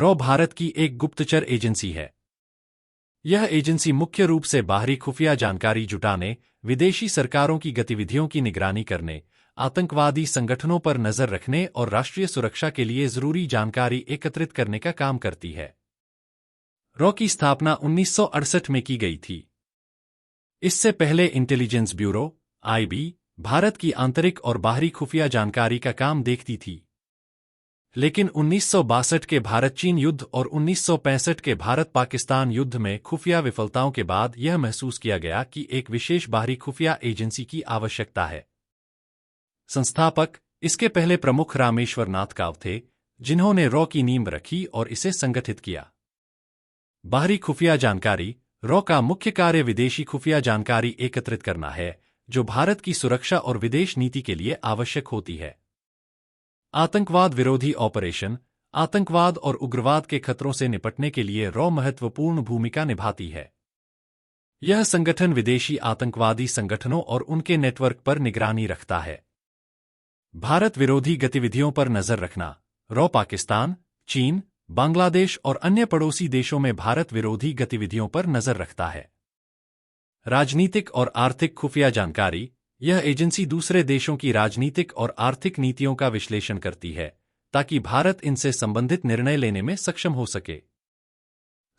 Raw Bharat की एक गुप्तचर एजेंसी है। यह एजेंसी मुख्य रूप से बाहरी खुफिया जानकारी जुटाने, विदेशी सरकारों की गतिविधियों की निगरानी करने, आतंकवादी संगठनों पर नजर रखने और राष्ट्रीय सुरक्षा के लिए जरूरी जानकारी एकत्रित करने का काम करती है। रॉ की स्थापना 1968 में की गई थी। इससे पहले इंटेलिजेंस ब्यूरो (IB) भारत की आंतरिक और बाहरी खुफिया जानकारी का काम देखती थी। लेकिन 1962 के भारत-चीन युद्ध और 1965 के भारत-पाकिस्तान युद्ध में खुफिया विफलताओं के बाद यह महसूस किया गया कि एक विशेष बाहरी खुफिया एजेंसी की आवश्यकता है। संस्थापक इसके पहले प्रमुख रामेश्वर नाथ काव थे, जिन्होंने रॉ की नींव रखी और इसे संगठित किया। बाहरी खुफिया जानकारी रॉ का मुख्य कार्य विदेशी खुफिया जानकारी एकत्रित करना है, जो भारत की सुरक्षा और विदेश नीति के लिए आवश्यक होती है। आतंकवाद विरोधी ऑपरेशन आतंकवाद और उग्रवाद के खतरों से निपटने के लिए रॉ महत्वपूर्ण भूमिका निभाती है। यह संगठन विदेशी आतंकवादी संगठनों और उनके नेटवर्क पर निगरानी रखता है। भारत विरोधी गतिविधियों पर नजर रखना रॉ पाकिस्तान, चीन, बांग्लादेश और अन्य पड़ोसी देशों में भारत विरोधी गतिविधियों पर नजर रखता है। राजनीतिक और आर्थिक खुफिया जानकारी यह एजेंसी दूसरे देशों की राजनीतिक और आर्थिक नीतियों का विश्लेषण करती है, ताकि भारत इनसे संबंधित निर्णय लेने में सक्षम हो सके।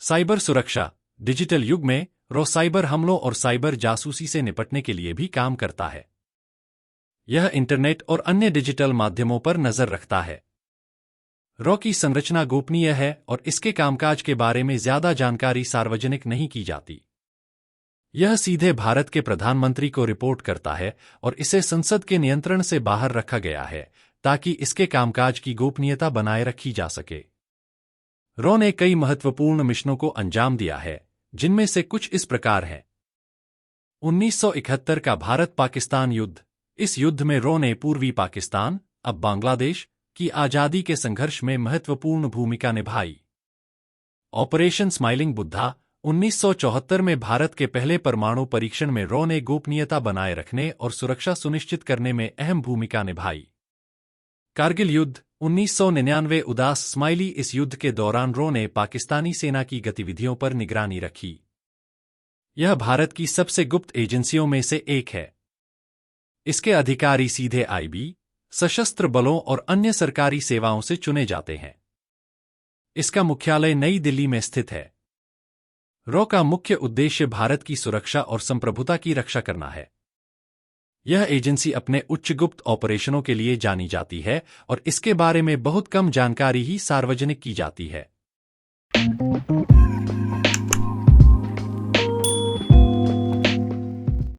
साइबर सुरक्षा डिजिटल युग में रॉ साइबर हमलों और साइबर जासूसी से निपटने के लिए भी काम करता है। यह इंटरनेट और अन्य डिजिटल माध्यमों पर नजर रखता है। रॉ की संरचना गोपनीय है और इसके कामकाज के बारे में ज्यादा जानकारी सार्वजनिक नहीं की जाती। यह सीधे भारत के प्रधानमंत्री को रिपोर्ट करता है और इसे संसद के नियंत्रण से बाहर रखा गया है, ताकि इसके कामकाज की गोपनीयता बनाए रखी जा सके। रॉ ने कई महत्वपूर्ण मिशनों को अंजाम दिया है, जिनमें से कुछ इस प्रकार हैं। 1971 का भारत-पाकिस्तान युद्ध। इस युद्ध में रॉ ने पूर्वी पाकिस्तान, अब बांग्लादेश, की आजादी के संघर्ष में महत्वपूर्ण भूमिका निभाई। ऑपरेशन स्माइलिंग बुद्धा 1974 में भारत के पहले परमाणु परीक्षण में रॉ ने गोपनीयता बनाए रखने और सुरक्षा सुनिश्चित करने में अहम भूमिका निभाई। कारगिल युद्ध 1999 उदास स्माइली। इस युद्ध के दौरान रॉ ने पाकिस्तानी सेना की गतिविधियों पर निगरानी रखी। यह भारत की सबसे गुप्त एजेंसियों में से एक है। इसके अधिकारी सीधे IB, सशस्त्र बलों और अन्य सरकारी सेवाओं से चुने जाते हैं। इसका मुख्यालय नई दिल्ली में स्थित है। रॉ का मुख्य उद्देश्य भारत की सुरक्षा और संप्रभुता की रक्षा करना है। यह एजेंसी अपने उच्च गुप्त ऑपरेशनों के लिए जानी जाती है और इसके बारे में बहुत कम जानकारी ही सार्वजनिक की जाती है।